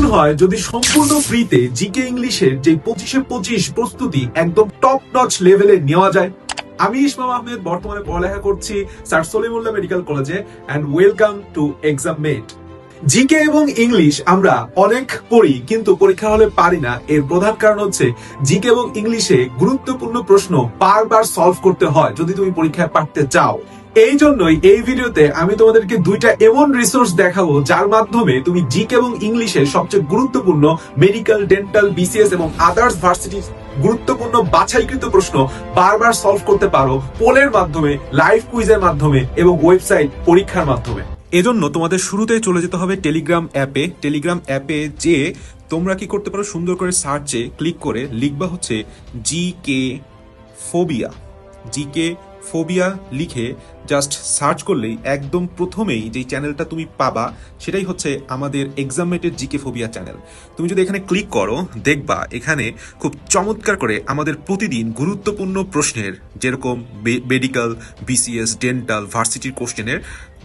কেমন হয় যদি সম্পূর্ণ ফ্রিতে জিকে ইংলিশের যে 25-এ 25 প্রস্তুতি একদম টপ নচ লেভেলে নেওয়া যায়। আমি ইসমাম আহমেদ বর্তমানে পড়ালেখা করছি স্যার সলিমুল্লাহ মেডিকেল কলেজে এন্ড ওয়েলকাম টু এক্সামমেট। জিকে এবং ইংলিশ আমরা অনেক পড়ি কিন্তু পরীক্ষা হলে পারি না। এর প্রধান কারণ হচ্ছে জিকে এবং ইংলিশে গুরুত্বপূর্ণ প্রশ্ন বারবার সলভ করতে হয় যদি তুমি পরীক্ষায় পারতে চাও। এই জন্যই এই ভিডিওতে আমি তোমাদেরকে দুইটা এমন রিসোর্স দেখাবো যার মাধ্যমে তুমি জিকে এবং ইংলিশের সবচেয়ে গুরুত্বপূর্ণ মেডিকেল, ডেন্টাল, বিসিএস এবং আদার্স ভার্সিটির গুরুত্বপূর্ণ বাছাইকৃত প্রশ্ন বারবার সলভ করতে পারো পোলের মাধ্যমে, লাইভ কুইজের মাধ্যমে এবং ওয়েবসাইট পরীক্ষার মাধ্যমে। এজন্য তোমাদের শুরুতে চলে যেতে হবে টেলিগ্রাম অ্যাপে। টেলিগ্রাম অ্যাপে যে তোমরা কি করতে পারো, সুন্দর করে সার্চে ক্লিক করে লিখবা হচ্ছে জিকে ফোবিয়া। জিকে ফোবিয়া লিখে জাস্ট সার্চ করলেই একদম প্রথমেই যে চ্যানেলটা তুমি পাবা সেটাই হচ্ছে আমাদের এক্সামমেটের জিকে ফোবিয়া চ্যানেল। তুমি যদি এখানে ক্লিক করো দেখবা এখানে খুব চমৎকার করে আমাদের প্রতিদিন গুরুত্বপূর্ণ প্রশ্নের, যেরকম মেডিকেল, বিসিএস, ডেন্টাল, ভার্সিটির কোশ্চেনের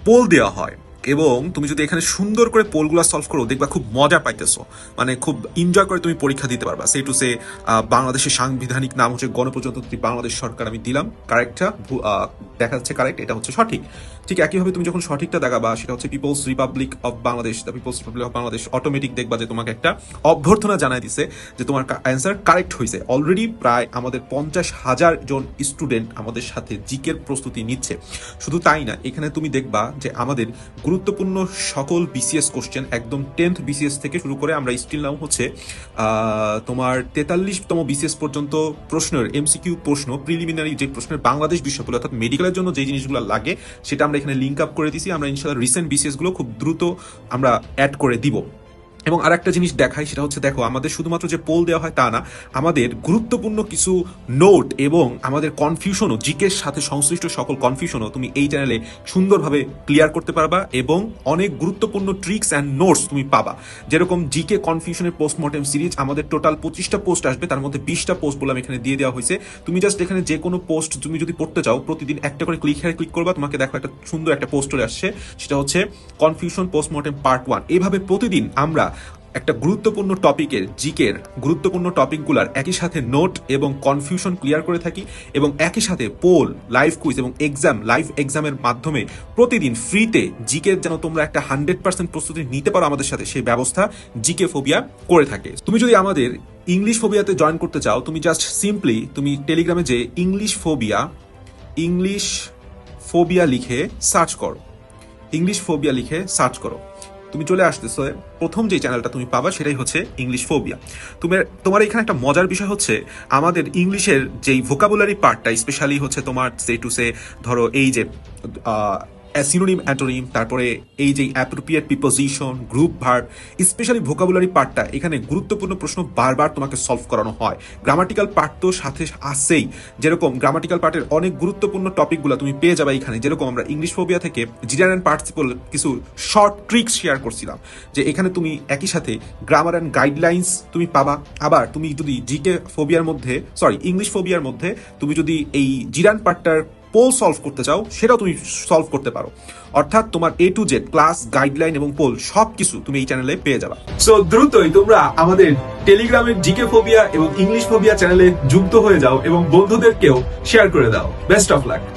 পোল দেওয়া হয় এবং তুমি যদি এখানে সুন্দর করে পোলগুলো সলভ করো দেখবা খুব মজা পাইতেছো, মানে খুব এনজয় করে তুমি পরীক্ষা দিতে পারবা। সে টু সে বাংলাদেশের সাংবিধানিক নাম হচ্ছে গণপ্রজাতন্ত্রী বাংলাদেশ সরকার, আমি দিলাম কারেক্টটা, দেখা যাচ্ছে কারেক্ট, এটা হচ্ছে সঠিক। ঠিক একইভাবে তুমি যখন সঠিকটা দেখাবা সেটা হচ্ছে People's Republic of Bangladesh, the People's Republic of Bangladesh, automatic দেখবা যে তোমাকে একটা অভ্যর্থনা জানাই দিছে যে তোমার অ্যান্সার কারেক্ট হয়েছে। অলরেডি প্রায় আমাদের 50,000 জন স্টুডেন্ট আমাদের সাথে জিকের প্রস্তুতি নিচ্ছে। শুধু তাই না, এখানে তুমি দেখবা যে আমাদের গুরুত্বপূর্ণ সকল বিসিএস কোশ্চেন, একদম 10th বিসিএস থেকে শুরু করে আমরা স্টিল নাও হচ্ছে তোমার 43তম বিসিএস পর্যন্ত প্রশ্নের এমসিকিউ প্রশ্ন, প্রিলিমিনারি যে প্রশ্নের বাংলাদেশ বিষয়গুলো অর্থাৎ মেডিকেলের জন্য যে জিনিসগুলো লাগে সেটা আমরা এখানে লিঙ্ক আপ করে দিছি। আমরা ইনশাআল্লাহ রিসেন্ট বিসিএস গুলো খুব দ্রুত আমরা অ্যাড করে দিব। এবং আরেকটা জিনিস দেখাই, সেটা হচ্ছে দেখো আমাদের শুধুমাত্র যে পোল দেওয়া হয় তা না, আমাদের গুরুত্বপূর্ণ কিছু নোট এবং আমাদের কনফিউশনও, জিকের সাথে সংশ্লিষ্ট সকল কনফিউশনও তুমি এই চ্যানেলে সুন্দরভাবে ক্লিয়ার করতে পারবা এবং অনেক গুরুত্বপূর্ণ ট্রিক্স অ্যান্ড নোটস তুমি পাবা। যেরকম জিকে কনফিউশনের পোস্টমর্টেম সিরিজ, আমাদের টোটাল 25টা পোস্ট আসবে, তার মধ্যে 20টা পোস্ট বললাম এখানে দিয়ে দেওয়া হয়েছে। তুমি জাস্ট এখানে যে কোনো পোস্ট তুমি যদি পড়তে চাও প্রতিদিন একটা করে ক্লিক করবা, তোমাকে দেখো একটা সুন্দর একটা পোস্ট চলে আসছে, সেটা হচ্ছে কনফিউশন পোস্টমর্টেম পার্ট 1। এইভাবে প্রতিদিন আমরা একটা গুরুত্বপূর্ণ টপিকের, জিকের গুরুত্বপূর্ণ টপিকগুলার একই সাথে নোট এবং কনফিউশন ক্লিয়ার করে থাকি এবং একই সাথে পোল, লাইভ কুইজ এবং লাইভ এক্সামের মাধ্যমে প্রতিদিন ফ্রিতে জিকের যেন তোমরা একটা 100% প্রস্তুতি নিতে পারো আমাদের সাথে, সেই ব্যবস্থা জিকে ফোবিয়া করে থাকে। তুমি যদি আমাদের ইংলিশ ফোবিয়াতে জয়েন করতে চাও, তুমি জাস্ট সিম্পলি তুমি টেলিগ্রামে যে ইংলিশ ফোবিয়া লিখে সার্চ করো, ইংলিশ ফোবিয়া লিখে সার্চ করো, তুমি চলে আসতেছো। প্রথম যে চ্যানেলটা তুমি পাবা সেটাই হচ্ছে ইংলিশ ফোবিয়া। তোমার এখানে একটা মজার বিষয় হচ্ছে আমাদের ইংলিশের যেই ভোকাবুলারি পার্টটা, স্পেশালি হচ্ছে তোমার সে টু সে ধরো এই যে সিনোনিম, অ্যান্টোনিম, তারপরে এই যে appropriate preposition, group verb, specially vocabulary পার্টটা এখানে গুরুত্বপূর্ণ প্রশ্ন বারবার তোমাকে সলভ করানো হয়। গ্রামাটিক্যাল পার্ট তো সাথে আসেই, যেরকম গ্রামাটিক্যাল পার্টের অনেক গুরুত্বপূর্ণ টপিকগুলো তুমি পেয়ে যাবে এখানে। যেরকম আমরা ইংলিশ ফোবিয়া থেকে জিরান অ্যান্ড পার্টিসিপল কিছু শর্ট ট্রিক্স শেয়ার করছিলাম, যে এখানে তুমি একই সাথে গ্রামার অ্যান্ড গাইডলাইন্স তুমি পাবা। আবার তুমি যদি ইংলিশ ফোবিয়ার মধ্যে তুমি যদি এই জিরান পার্টটার পোল সলভ করতে চাও সেটাও তুমি সলভ করতে পারো। অর্থাৎ তোমার A to Z class, guideline এবং পোল সবকিছু তুমি এই চ্যানেলে পেয়ে যাবা। সো দ্রুতই তোমরা আমাদের টেলিগ্রামের জিকে ফোবিয়া এবং ইংলিশ ফোবিয়া চ্যানেলে যুক্ত হয়ে যাও এবং বন্ধুদেরকেও শেয়ার করে দাও। Best of luck.